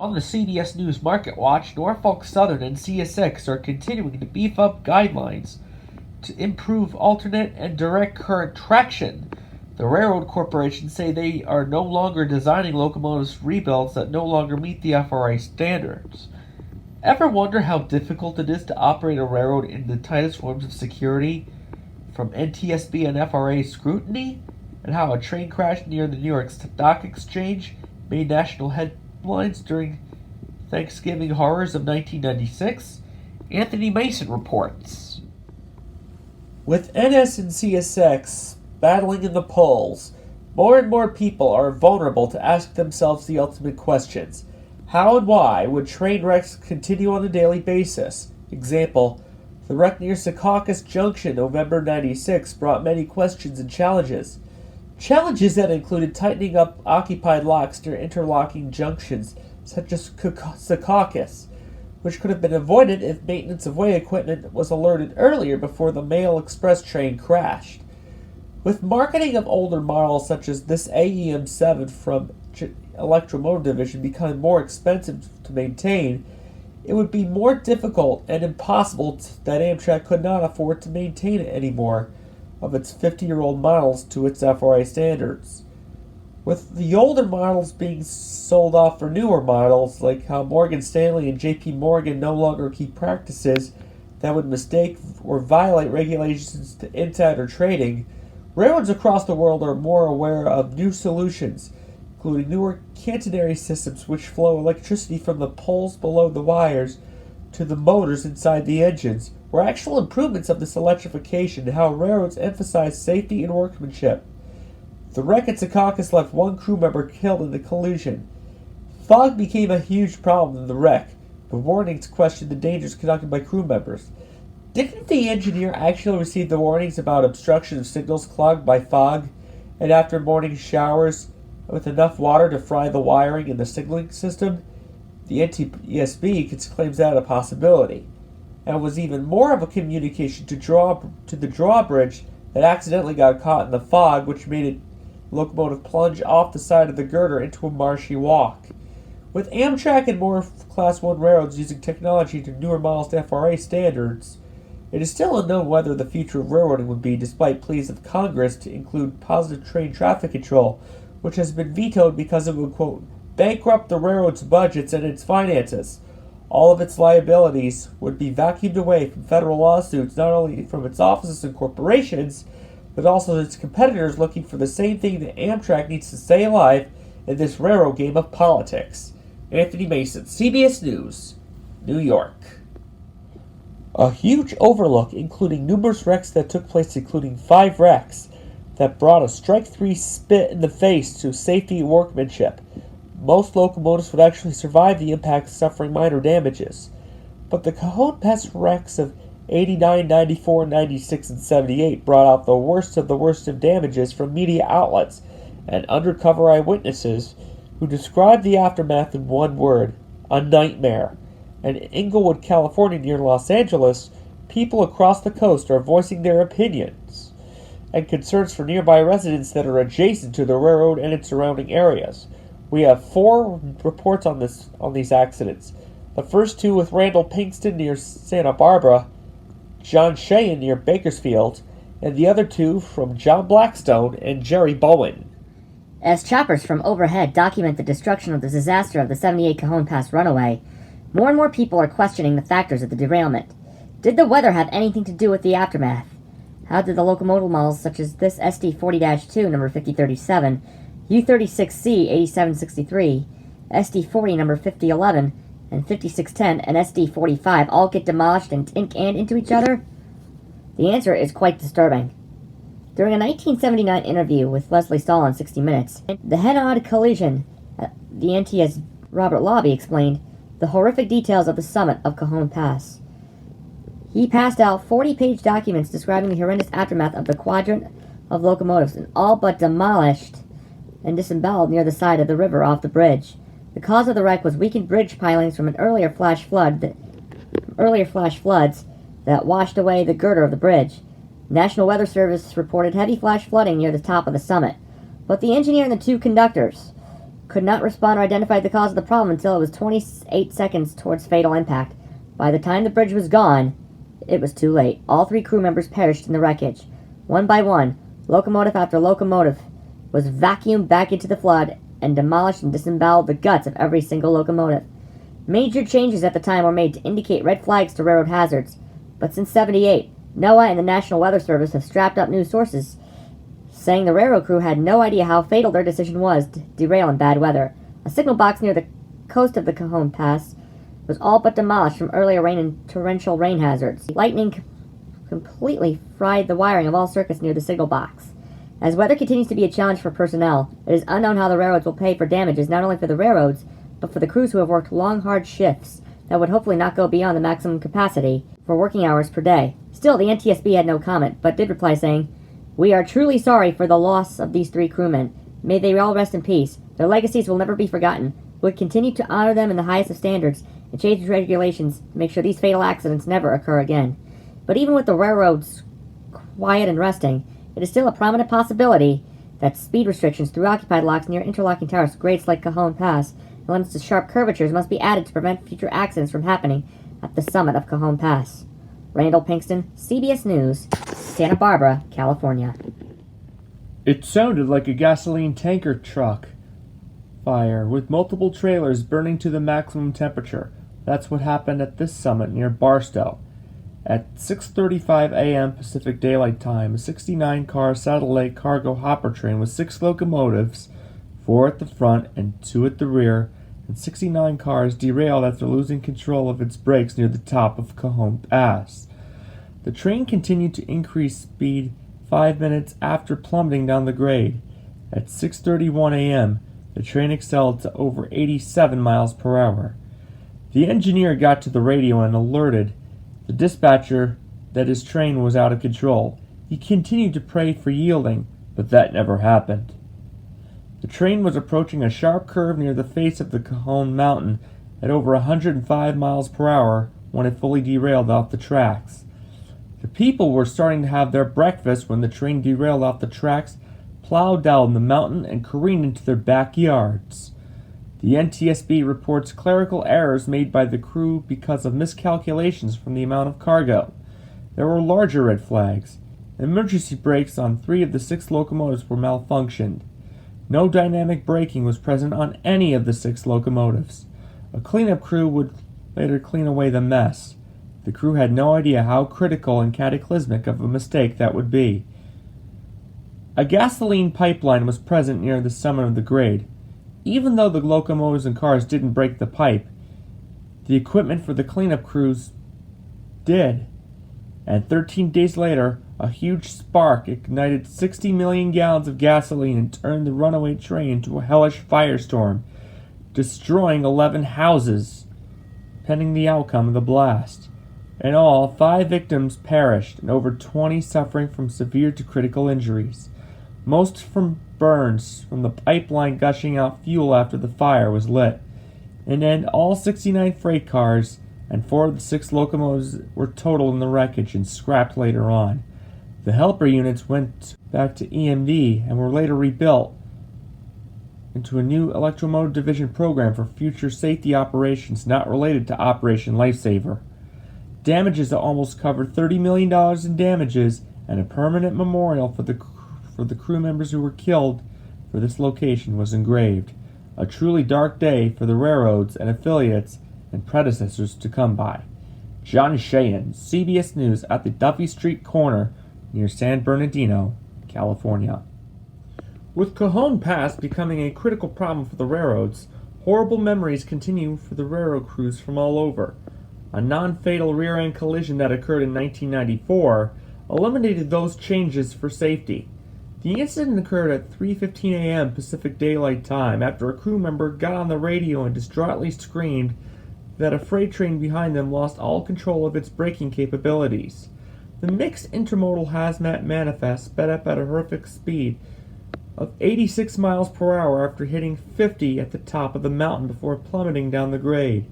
On the CBS News Market Watch, Norfolk Southern and CSX are continuing to beef up guidelines to improve alternate and direct current traction. The railroad corporations say they are no longer designing locomotives rebuilds that no longer meet the FRA standards. Ever wonder how difficult it is to operate a railroad in the tightest forms of security, from NTSB and FRA scrutiny, and how a train crash near the New York Stock Exchange made national headlines during Thanksgiving horrors of 1996? Anthony Mason reports. With NS and CSX battling in the polls, more and more people are vulnerable to ask themselves the ultimate questions. How and why would train wrecks continue on a daily basis? Example, the wreck near Secaucus Junction, November 96, brought many questions and challenges. Challenges that included tightening up occupied locks near interlocking junctions, such as Secaucus, which could have been avoided if maintenance of way equipment was alerted earlier before the Mail Express train crashed. With marketing of older models such as this AEM7 from Electromotive Division becoming more expensive to maintain, it would be more difficult and impossible that Amtrak could not afford to maintain it anymore of its 50-year-old models to its FRA standards. With the older models being sold off for newer models, like how Morgan Stanley and JP Morgan no longer keep practices that would mistake or violate regulations to insider trading, railroads across the world are more aware of new solutions, including newer catenary systems which flow electricity from the poles below the wires to the motors inside the engines, or actual improvements of this electrification and how railroads emphasize safety and workmanship. The wreck at Secaucus left one crew member killed in the collision. Fog became a huge problem in the wreck, but warnings questioned the dangers conducted by crew members. Didn't the engineer actually receive the warnings about obstruction of signals clogged by fog, and after morning showers with enough water to fry the wiring in the signaling system? The NTSB claims that a possibility, and was even more of a communication to the drawbridge that accidentally got caught in the fog, which made it locomotive plunge off the side of the girder into a marshy walk. With Amtrak and more Class 1 railroads using technology to newer models to FRA standards, it is still unknown whether the future of railroading would be, despite pleas of Congress to include positive train traffic control, which has been vetoed because it would, quote, bankrupt the railroad's budgets and its finances. All of its liabilities would be vacuumed away from federal lawsuits, not only from its offices and corporations, but also its competitors looking for the same thing that Amtrak needs to stay alive in this railroad game of politics. Anthony Mason, CBS News, New York. A huge overlook, including numerous wrecks that took place, including 5 wrecks that brought a strike-3 spit in the face to safety and workmanship. Most locomotives would actually survive the impact, suffering minor damages. But the Cajon Pass wrecks of 89, 94, 96, and 78 brought out the worst of damages from media outlets and undercover eyewitnesses who described the aftermath in one word: a nightmare. And in Inglewood, California, near Los Angeles, people across the coast are voicing their opinions and concerns for nearby residents that are adjacent to the railroad and its surrounding areas. We have 4 reports on these accidents. The first 2 with Randall Pinkston near Santa Barbara, John Sheehan near Bakersfield, and the other 2 from John Blackstone and Jerry Bowen. As choppers from overhead document the destruction of the disaster of the 78 Cajon Pass runaway, more and more people are questioning the factors of the derailment. Did the weather have anything to do with the aftermath? How did the locomotive models such as this SD40-2 number 5037, U36C 8763, SD40 number 5011, and 5610 and SD45 all get demolished and into each other? The answer is quite disturbing. During a 1979 interview with Leslie Stahl on 60 Minutes, the head-on collision, the NTS Robert Lobby explained the horrific details of the summit of Cajon Pass. He passed out 40-page documents describing the horrendous aftermath of the quadrant of locomotives, and all but demolished and disemboweled near the side of the river off the bridge. The cause of the wreck was weakened bridge pilings from earlier flash floods that washed away the girder of the bridge. National Weather Service reported heavy flash flooding near the top of the summit, but the engineer and the 2 conductors could not respond or identify the cause of the problem until it was 28 seconds towards fatal impact. By the time the bridge was gone, it was too late. All 3 crew members perished in the wreckage. One by one, locomotive after locomotive was vacuumed back into the flood and demolished and disemboweled the guts of every single locomotive. Major changes at the time were made to indicate red flags to railroad hazards, but since '78, NOAA and the National Weather Service have strapped up new sources, saying the railroad crew had no idea how fatal their decision was to derail in bad weather. A signal box near the coast of the Cajon Pass was all but demolished from earlier rain and torrential rain hazards. Lightning completely fried the wiring of all circuits near the signal box. As weather continues to be a challenge for personnel, it is unknown how the railroads will pay for damages not only for the railroads, but for the crews who have worked long, hard shifts that would hopefully not go beyond the maximum capacity for working hours per day. Still, the NTSB had no comment, but did reply saying, "We are truly sorry for the loss of these 3 crewmen. May they all rest in peace. Their legacies will never be forgotten. We continue to honor them in the highest of standards and change regulations to make sure these fatal accidents never occur again." But even with the railroads quiet and resting, it is still a prominent possibility that speed restrictions through occupied locks near interlocking towers, grades like Cajon Pass, and limits to sharp curvatures must be added to prevent future accidents from happening at the summit of Cajon Pass. Randall Pinkston, CBS News, Santa Barbara, California. It sounded like a gasoline tanker truck fire, with multiple trailers burning to the maximum temperature. That's what happened at this summit near Barstow. At 6:35 a.m. Pacific Daylight Time, a 69-car satellite cargo hopper train with 6 locomotives, 4 at the front and 2 at the rear, and 69 cars derailed after losing control of its brakes near the top of Cajon Pass. The train continued to increase speed 5 minutes after plummeting down the grade. At 6:31 a.m., the train excelled to over 87 miles per hour. The engineer got to the radio and alerted the dispatcher that his train was out of control. He continued to pray for yielding, but that never happened. The train was approaching a sharp curve near the face of the Cajon Mountain at over 105 miles per hour when it fully derailed off the tracks. The people were starting to have their breakfast when the train derailed off the tracks, plowed down the mountain, and careened into their backyards. The NTSB reports clerical errors made by the crew because of miscalculations from the amount of cargo. There were larger red flags. Emergency brakes on 3 of the 6 locomotives were malfunctioned. No dynamic braking was present on any of the 6 locomotives. A cleanup crew would later clean away the mess. The crew had no idea how critical and cataclysmic of a mistake that would be. A gasoline pipeline was present near the summit of the grade. Even though the locomotives and cars didn't break the pipe, the equipment for the cleanup crews did. And 13 days later, a huge spark ignited 60 million gallons of gasoline and turned the runaway train into a hellish firestorm, destroying 11 houses, pending the outcome of the blast. In all, 5 victims perished and over 20 suffering from severe to critical injuries. Most from burns from the pipeline gushing out fuel after the fire was lit. In the end, all 69 freight cars and 4 of the 6 locomotives were totaled in the wreckage and scrapped later on. The helper units went back to EMD and were later rebuilt into a new electromotive division program for future safety operations not related to Operation Lifesaver. Damages that almost covered $30 million in damages and a permanent memorial for the crew members who were killed for this location was engraved. A truly dark day for the railroads and affiliates and predecessors to come by. John Sheehan, CBS News at the Duffy Street corner near San Bernardino, California. With Cajon Pass becoming a critical problem for the railroads, horrible memories continue for the railroad crews from all over. A non-fatal rear-end collision that occurred in 1994 eliminated those changes for safety. The incident occurred at 3:15 a.m. Pacific Daylight Time after a crew member got on the radio and distraughtly screamed that a freight train behind them lost all control of its braking capabilities. The mixed intermodal hazmat manifest sped up at a horrific speed of 86 miles per hour after hitting 50 at the top of the mountain before plummeting down the grade.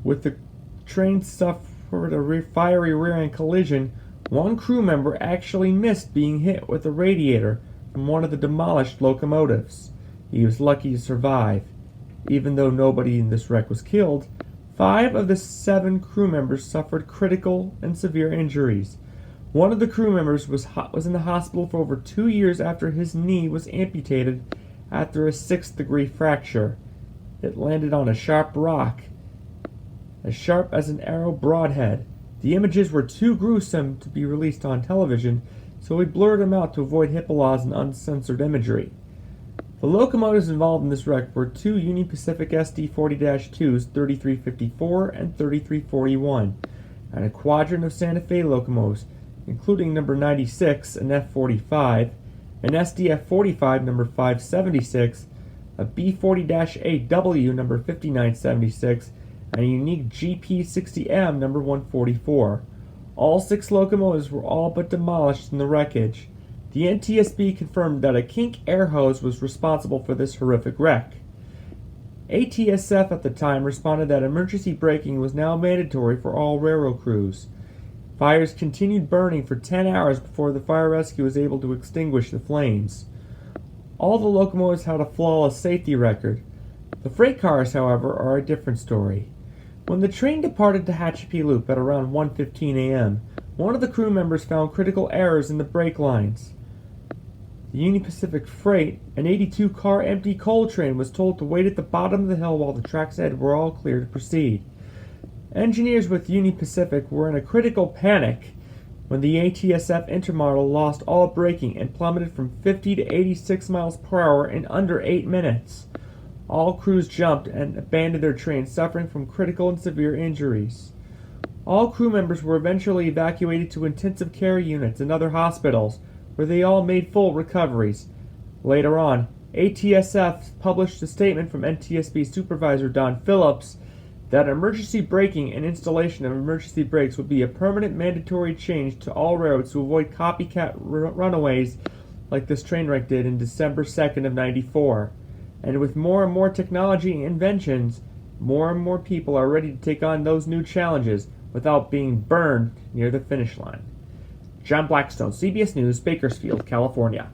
With the train suffered a fiery rear-end collision, one crew member actually missed being hit with a radiator from one of the demolished locomotives. He was lucky to survive. Even though nobody in this wreck was killed, 5 of the 7 crew members suffered critical and severe injuries. One of the crew members was in the hospital for over 2 years after his knee was amputated after a 6th-degree fracture. It landed on a sharp rock, as sharp as an arrow broadhead. The images were too gruesome to be released on television, so we blurred them out to avoid HIPAA laws and uncensored imagery. The locomotives involved in this wreck were 2 Union Pacific SD-40-2s 3354 and 3341, and a quadrant of Santa Fe locomotives, including number 96, an F-45, an SDF-45 number 576, a B-40-8W number 5976, and a unique GP-60M number 144. All 6 locomotives were all but demolished in the wreckage. The NTSB confirmed that a kink air hose was responsible for this horrific wreck. ATSF at the time responded that emergency braking was now mandatory for all railroad crews. Fires continued burning for 10 hours before the fire rescue was able to extinguish the flames. All the locomotives had a flawless safety record. The freight cars, however, are a different story. When the train departed Tehachapi Loop at around 1:15 a.m., one of the crew members found critical errors in the brake lines. The Union Pacific Freight, an 82-car empty coal train, was told to wait at the bottom of the hill while the tracks ahead were all clear to proceed. Engineers with Union Pacific were in a critical panic when the ATSF intermodal lost all braking and plummeted from 50 to 86 miles per hour in under 8 minutes. All crews jumped and abandoned their train, suffering from critical and severe injuries. All crew members were eventually evacuated to intensive care units and other hospitals, where they all made full recoveries. Later on, ATSF published a statement from NTSB Supervisor Don Phillips that emergency braking and installation of emergency brakes would be a permanent mandatory change to all railroads to avoid copycat runaways like this train wreck did in December 2nd of 94. And with more and more technology and inventions, more and more people are ready to take on those new challenges without being burned near the finish line. John Blackstone, CBS News, Bakersfield, California.